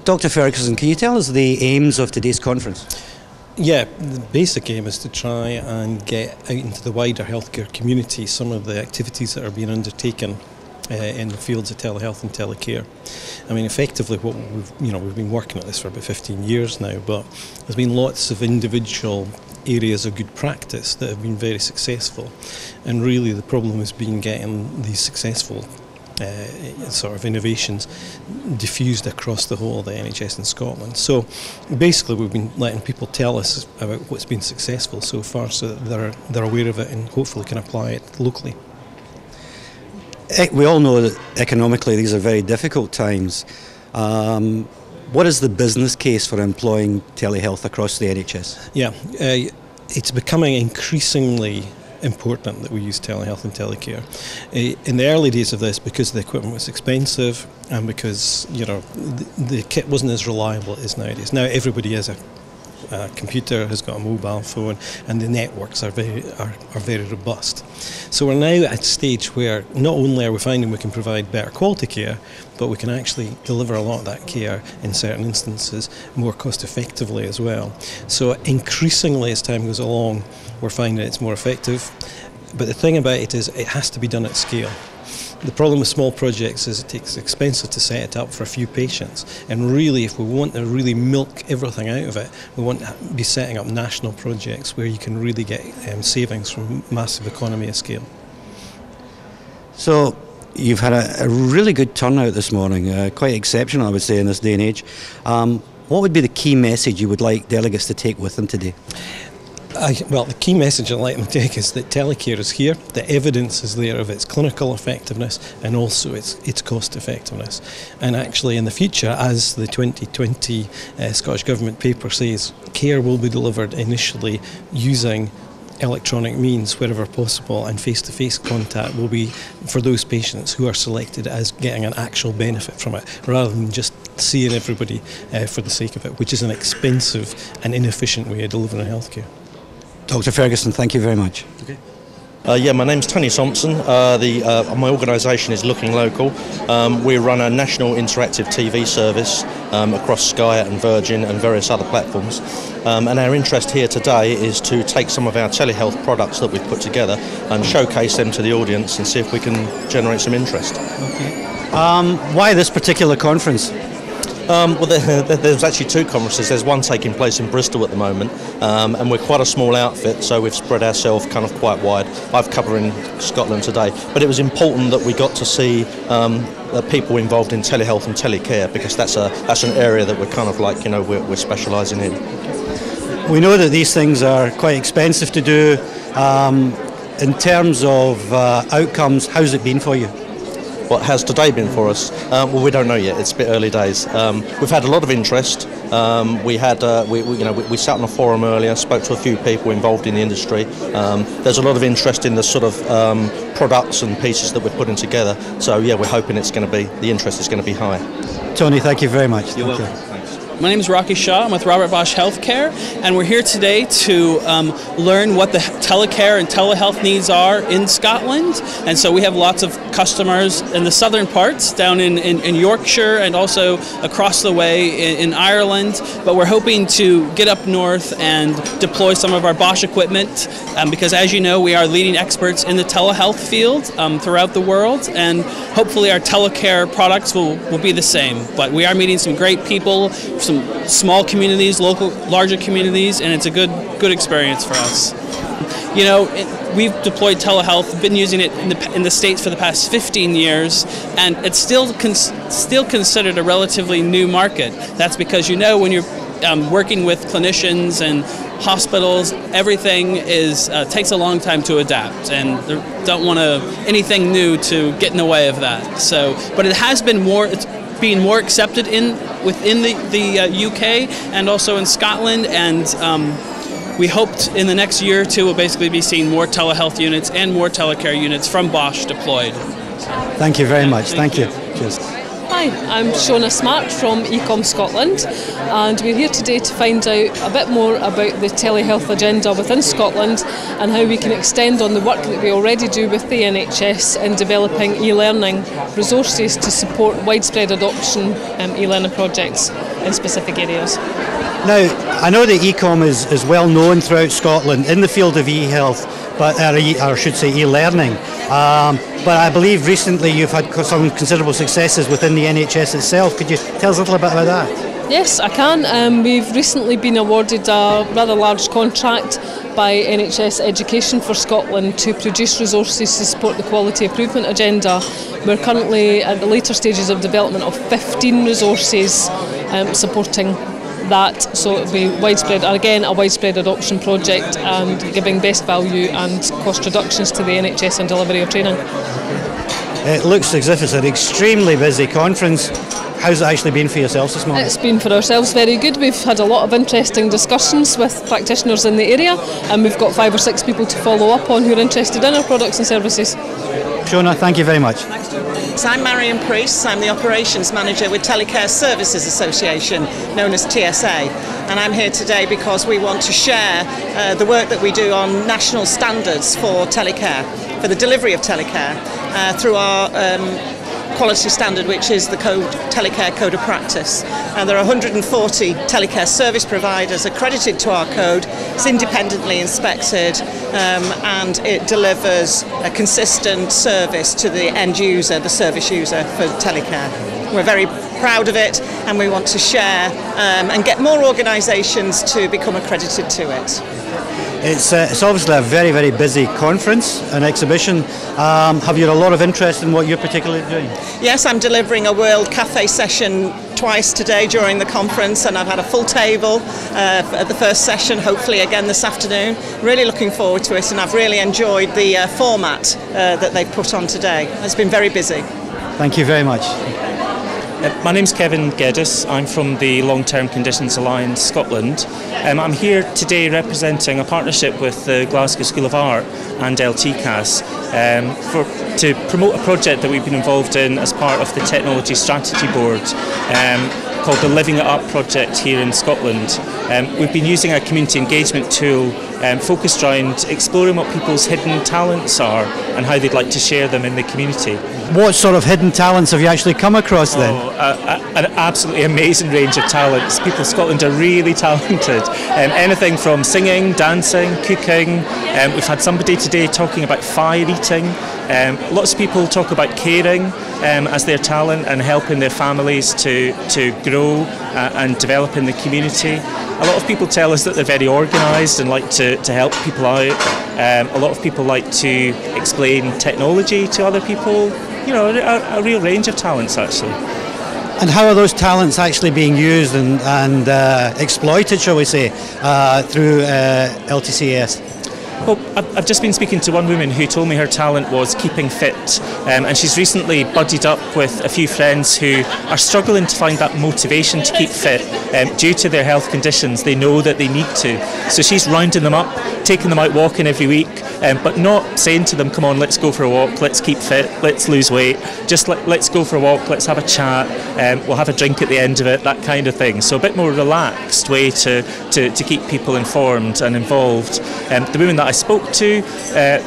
Dr. Ferguson, can you tell us the aims of today's conference? Yeah, the basic aim is to try and get out into the wider healthcare community some of the activities that are being undertaken in the fields of telehealth and telecare. I mean, effectively, what we've been working at this for about 15 years now, but there's been lots of individual areas of good practice that have been very successful, and really the problem has been getting these successful sort of innovations diffused across the whole of the NHS in Scotland. So basically we've been letting people tell us about what's been successful so far, so that they're aware of it and hopefully can apply it locally. We all know that economically these are very difficult times. What is the business case for employing telehealth across the NHS? Yeah, it's becoming increasingly important that we use telehealth and telecare. In the early days of this, because the equipment was expensive and because the kit wasn't as reliable as it is nowadays. Now everybody has a computer, has got a mobile phone, and the networks are very robust. So we're now at a stage where not only are we finding we can provide better quality care, but we can actually deliver a lot of that care in certain instances more cost effectively as well. So increasingly as time goes along, we're finding it's more effective. But the thing about it is it has to be done at scale. The problem with small projects is it's expensive to set it up for a few patients, and really if we want to really milk everything out of it, we want to be setting up national projects where you can really get savings from massive economy of scale. So you've had a really good turnout this morning, quite exceptional I would say in this day and age. What would be the key message you would like delegates to take with them today? Well, the key message I'd like them to take is that telecare is here, the evidence is there of its clinical effectiveness and also its cost effectiveness. And actually in the future, as the 2020 Scottish Government paper says, care will be delivered initially using electronic means wherever possible, and face-to-face contact will be for those patients who are selected as getting an actual benefit from it, rather than just seeing everybody for the sake of it, which is an expensive and inefficient way of delivering healthcare. Dr. Ferguson, thank you very much. Okay. Yeah, my name's Tony Thompson. My organisation is Looking Local. We run a national interactive TV service across Sky and Virgin and various other platforms. And our interest here today is to take some of our telehealth products that we've put together and showcase them to the audience and see if we can generate some interest. Okay. Why this particular conference? Well, there's actually two conferences. There's one taking place in Bristol at the moment, and we're quite a small outfit, so we've spread ourselves kind of quite wide. I've covering Scotland today, but it was important that we got to see the people involved in telehealth and telecare, because that's an area that we're kind of like, we're specialising in. We know that these things are quite expensive to do. In terms of outcomes, how's it been for you? What has today been for us? Well, we don't know yet. It's a bit early days. We've had a lot of interest. We sat on a forum earlier, spoke to a few people involved in the industry. There's a lot of interest in the sort of products and pieces that we're putting together. So yeah, we're hoping the interest is going to be high. Tony, thank you very much. You're welcome. Thanks. My name is Rocky Shaw. I'm with Robert Bosch Healthcare, and we're here today to learn what the telecare and telehealth needs are in Scotland. And so we have lots of customers in the southern parts, down in Yorkshire and also across the way in Ireland. But we're hoping to get up north and deploy some of our Bosch equipment, because as you know, we are leading experts in the telehealth field throughout the world, and hopefully our telecare products will be the same. But we are meeting some great people, some small communities, larger communities, and it's a good experience for us. We've deployed telehealth, been using it in the States for the past 15 years, and it's still considered a relatively new market. That's because when you're working with clinicians and hospitals, everything takes a long time to adapt, and they don't want anything new to get in the way of that. But it has been it's being more accepted within the UK and also in Scotland, and we hoped in the next year or two we'll basically be seeing more telehealth units and more telecare units from Bosch deployed. Thank you very much. Thank you. Cheers. Hi, I'm Shona Smart from Ecom Scotland, and we're here today to find out a bit more about the telehealth agenda within Scotland and how we can extend on the work that we already do with the NHS in developing e-learning resources to support widespread adoption e-learning projects. in specific areas. Now, I know that e-com is well known throughout Scotland in the field of e-health, but or I should say e-learning. But I believe recently you've had some considerable successes within the NHS itself. Could you tell us a little bit about that? Yes, I can. We've recently been awarded a rather large contract by NHS Education for Scotland to produce resources to support the quality improvement agenda. We're currently at the later stages of development of 15 resources supporting that, so it'll be widespread, again a widespread adoption project and giving best value and cost reductions to the NHS and delivery of training. It looks as if it's an extremely busy conference. How's it actually been for yourselves this morning? It's been for ourselves very good. We've had a lot of interesting discussions with practitioners in the area, and we've got 5 or 6 people to follow up on who are interested in our products and services. Shona, thank you very much. So I'm Marion Priest, I'm the Operations Manager with Telecare Services Association, known as TSA, and I'm here today because we want to share the work that we do on national standards for telecare, for the delivery of telecare, through our quality standard, which is the Telecare Code of Practice. And there are 140 telecare service providers accredited to our code. It's independently inspected and it delivers a consistent service to the end user, the service user for telecare. We're very proud of it and we want to share and get more organisations to become accredited to it. It's obviously a very, very busy conference, an exhibition. Have you had a lot of interest in what you're particularly doing? Yes, I'm delivering a World Cafe session twice today during the conference, and I've had a full table at the first session, hopefully again this afternoon. Really looking forward to it, and I've really enjoyed the format that they've put on today. It's been very busy. Thank you very much. My name's Kevin Geddes. I'm from the Long Term Conditions Alliance Scotland. I'm here today representing a partnership with the Glasgow School of Art and LTCAS to promote a project that we've been involved in as part of the Technology Strategy Board called the Living It Up project here in Scotland. We've been using a community engagement tool focused around exploring what people's hidden talents are and how they'd like to share them in the community. What sort of hidden talents have you actually come across then? An absolutely amazing range of talents. People in Scotland are really talented. Anything from singing, dancing, cooking. We've had somebody today talking about fire eating. Lots of people talk about caring as their talent and helping their families to grow and develop in the community. A lot of people tell us that they're very organised and like to help people out. A lot of people like to explain technology to other people. You know, a real range of talents actually. And how are those talents actually being used and exploited, shall we say, through LTCS? Well, I've just been speaking to one woman who told me her talent was keeping fit, and she's recently buddied up with a few friends who are struggling to find that motivation to keep fit due to their health conditions. They know that they need to. So she's rounding them up, taking them out walking every week, but not saying to them, come on, let's go for a walk, let's keep fit, let's lose weight, just let's go for a walk, let's have a chat, we'll have a drink at the end of it, that kind of thing. So a bit more relaxed way to keep people informed and involved. The woman that I spoke to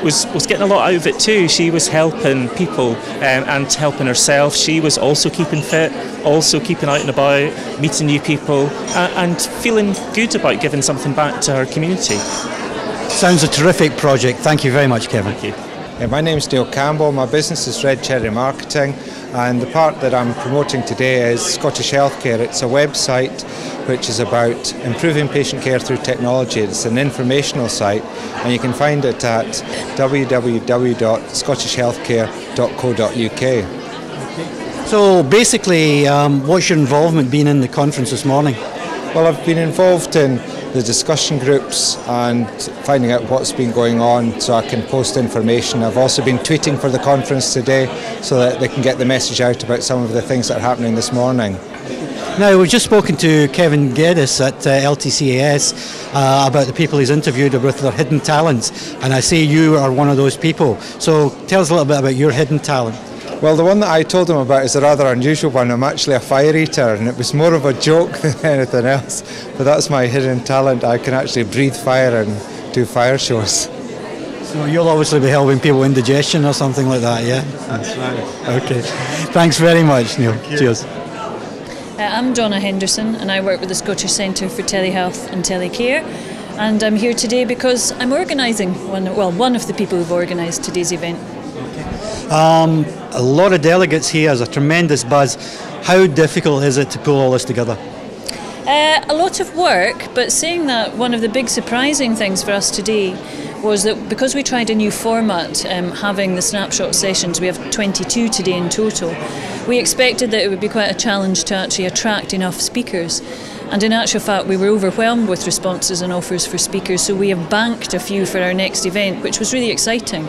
was getting a lot out of it too. She was helping people and helping herself. She was also keeping fit, also keeping out and about, meeting new people and feeling good about giving something back to her community. Sounds a terrific project. Thank you very much, Kevin. Thank you. My name's Dale Campbell. My business is Red Cherry Marketing, and the part that I'm promoting today is Scottish Healthcare. It's a website which is about improving patient care through technology. It's an informational site, and you can find it at www.scottishhealthcare.co.uk. So basically, what's your involvement been in the conference this morning? Well, I've been involved in the discussion groups and finding out what's been going on so I can post information. I've also been tweeting for the conference today so that they can get the message out about some of the things that are happening this morning. Now, we've just spoken to Kevin Geddes at LTCAS about the people he's interviewed with their hidden talents, and I see you are one of those people. So tell us a little bit about your hidden talent. Well, the one that I told him about is a rather unusual one. I'm actually a fire eater, and it was more of a joke than anything else. But that's my hidden talent. I can actually breathe fire and do fire shows. So you'll obviously be helping people indigestion or something like that, yeah? That's right. Okay. Thanks very much, Neil. Cheers. I'm Donna Henderson and I work with the Scottish Centre for Telehealth and Telecare, and I'm here today because I'm organising one of the people who've organised today's event. A lot of delegates here, there's a tremendous buzz. How difficult is it to pull all this together? A lot of work, but saying that, one of the big surprising things for us today was that because we tried a new format, having the snapshot sessions, we have 22 today in total, we expected that it would be quite a challenge to actually attract enough speakers. And in actual fact, we were overwhelmed with responses and offers for speakers, so we have banked a few for our next event, which was really exciting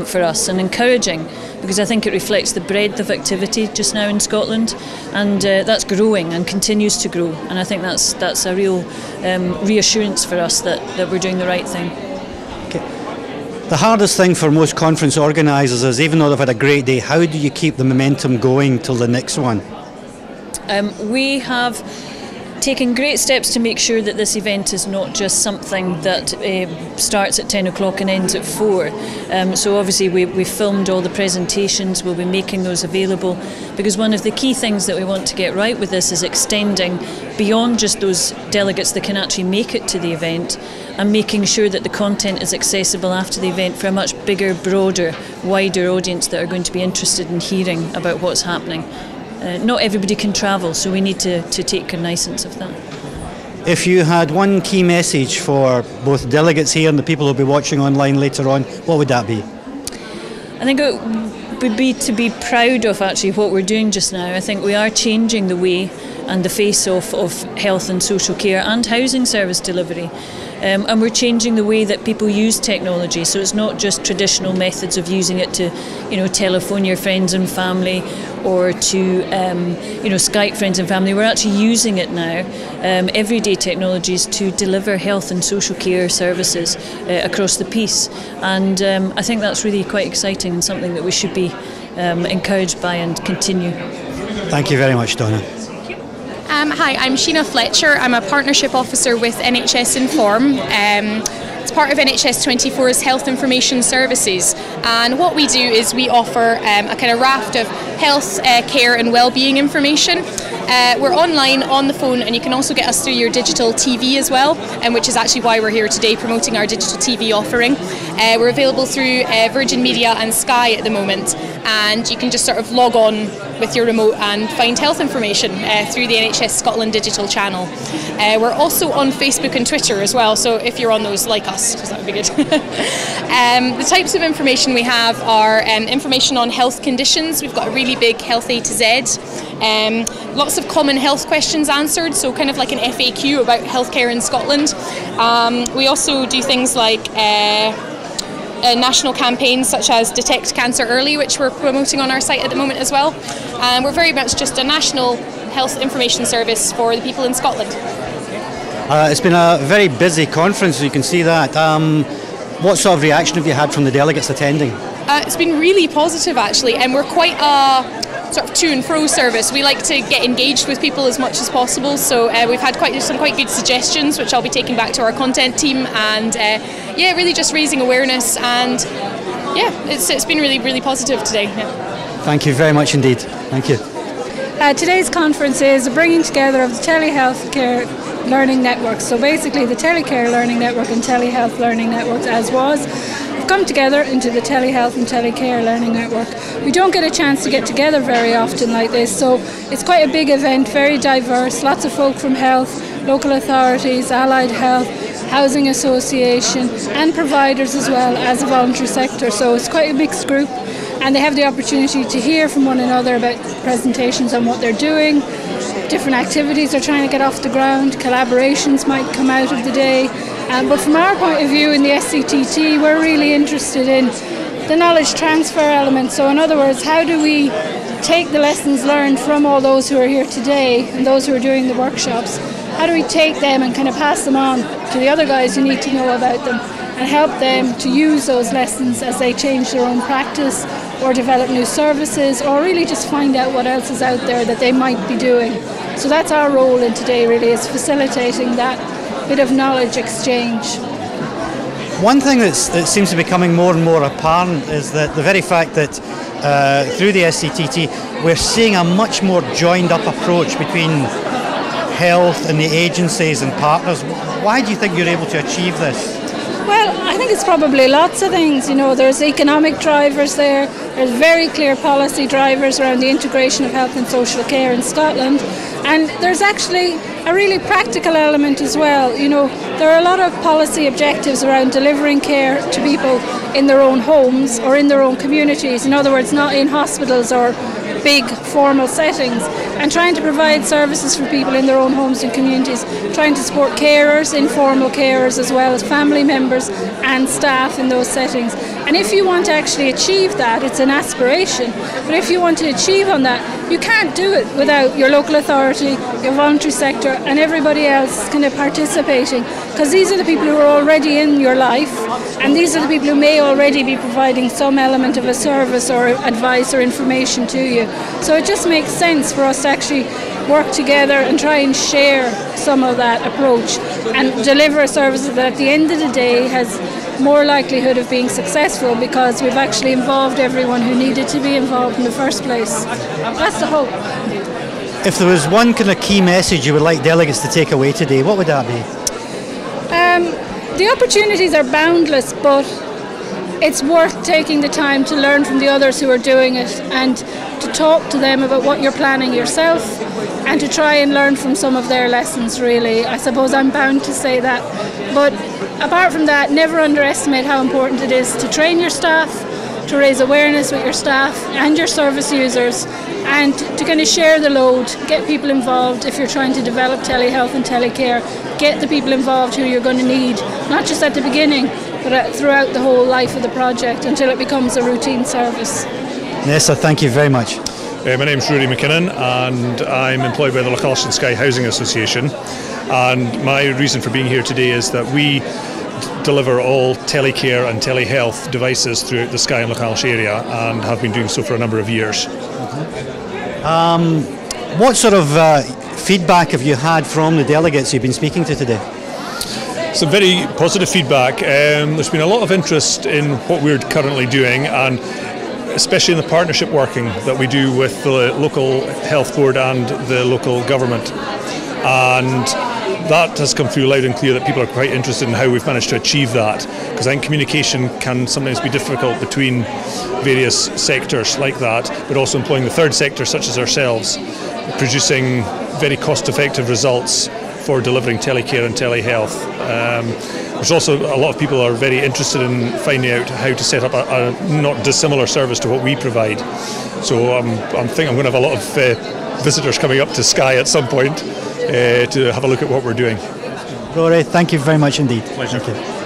for us and encouraging, because I think it reflects the breadth of activity just now in Scotland, and that's growing and continues to grow. And I think that's a real reassurance for us that we're doing the right thing. The hardest thing for most conference organisers is, even though they've had a great day, how do you keep the momentum going till the next one? We have taken great steps to make sure that this event is not just something that starts at 10 o'clock and ends at 4. So obviously we filmed all the presentations, we'll be making those available, because one of the key things that we want to get right with this is extending beyond just those delegates that can actually make it to the event, and making sure that the content is accessible after the event for a much bigger, broader, wider audience that are going to be interested in hearing about what's happening. Not everybody can travel, so we need to take cognizance of that. If you had one key message for both delegates here and the people who'll be watching online later on, what would that be? I think it would be to be proud of actually what we're doing just now. I think we are changing the way and the face of health and social care and housing service delivery. And we're changing the way that people use technology, so it's not just traditional methods of using it to, telephone your friends and family, or to, Skype friends and family. We're actually using it now, everyday technologies, to deliver health and social care services across the piece. And I think that's really quite exciting and something that we should be encouraged by and continue. Thank you very much, Donna. Hi, I'm Sheena Fletcher. I'm a Partnership Officer with NHS Inform. It's part of NHS 24's Health Information Services, and what we do is we offer a kind of raft of health, care and wellbeing information. We're online, on the phone, and you can also get us through your digital TV as well, which is actually why we're here today promoting our digital TV offering. We're available through Virgin Media and Sky at the moment, and you can just sort of log on with your remote and find health information through the NHS Scotland digital channel. We're also on Facebook and Twitter as well, so if you're on those, like us, because that would be good. The types of information we have are information on health conditions. We've got a really big Health A to Z. Lots of common health questions answered, so kind of like an FAQ about healthcare in Scotland. We also do things like national campaigns such as Detect Cancer Early, which we're promoting on our site at the moment as well. We're very much just a national health information service for the people in Scotland. It's been a very busy conference, you can see that. What sort of reaction have you had from the delegates attending? It's been really positive actually, and we're quite a sort of to and fro service. We like to get engaged with people as much as possible, so we've had some quite good suggestions which I'll be taking back to our content team, and really just raising awareness, and it's been really positive today. Yeah. Thank you very much indeed. Thank you. Today's conference is a bringing together of the Telehealth Care Learning Networks. So basically the Telecare Learning Network and Telehealth Learning Networks, as was, have come together into the Telehealth and Telecare Learning Network. We don't get a chance to get together very often like this, so it's quite a big event, very diverse, lots of folk from health, local authorities, allied health, housing association and providers as well as the voluntary sector. So it's quite a mixed group, and they have the opportunity to hear from one another about presentations on what they're doing, different activities they're trying to get off the ground, collaborations might come out of the day. But from our point of view in the SCTT, we're really interested in the knowledge transfer element. So in other words, how do we take the lessons learned from all those who are here today and those who are doing the workshops, how do we take them and kind of pass them on to the other guys who need to know about them, and help them to use those lessons as they change their own practice or develop new services, or really just find out what else is out there that they might be doing. So that's our role in today, really, is facilitating that bit of knowledge exchange. One thing that seems to be becoming more and more apparent is that the very fact that through the SCTT we're seeing a much more joined up approach between health and the agencies and partners. Why do you think you're able to achieve this? Well, I think it's probably lots of things. You know, there's economic drivers there, there's very clear policy drivers around the integration of health and social care in Scotland, and there's actually a really practical element as well. You know, there are a lot of policy objectives around delivering care to people in their own homes or in their own communities. In other words, not in hospitals or big formal settings, and trying to provide services for people in their own homes and communities, trying to support carers, informal carers, as well as family members and staff in those settings. And if you want to actually achieve that, it's an aspiration, but if you want to achieve on that, you can't do it without your local authority, your voluntary sector and everybody else kind of participating, because these are the people who are already in your life, and these are the people who may already be providing some element of a service or advice or information to you. So it just makes sense for us to actually work together and try and share some of that approach and deliver a service that at the end of the day has more likelihood of being successful, because we've actually involved everyone who needed to be involved in the first place. That's the hope. If there was one kind of key message you would like delegates to take away today, what would that be? The opportunities are boundless, but it's worth taking the time to learn from the others who are doing it and to talk to them about what you're planning yourself and to try and learn from some of their lessons, really. I suppose I'm bound to say that. But apart from that, never underestimate how important it is to train your staff, to raise awareness with your staff and your service users, and to kind of share the load, get people involved. If you're trying to develop telehealth and telecare, get the people involved who you're going to need, not just at the beginning, but throughout the whole life of the project until it becomes a routine service. Nessa, thank you very much. My name's Rudy McKinnon, and I'm employed by the Lochalsh and Skye Housing Association, and my reason for being here today is that we deliver all telecare and telehealth devices throughout the Skye and Lochalsh area and have been doing so for a number of years. What sort of feedback have you had from the delegates you've been speaking to today? Some very positive feedback. There's been a lot of interest in what we're currently doing, and especially in the partnership working that we do with the local health board and the local government. And that has come through loud and clear that people are quite interested in how we've managed to achieve that, because I think communication can sometimes be difficult between various sectors like that, but also employing the third sector such as ourselves, producing very cost-effective results for delivering telecare and telehealth. There's also a lot of people are very interested in finding out how to set up a not dissimilar service to what we provide. So I think I'm going to have a lot of visitors coming up to Skye at some point to have a look at what we're doing. Rory, thank you very much indeed. Pleasure. Thank you.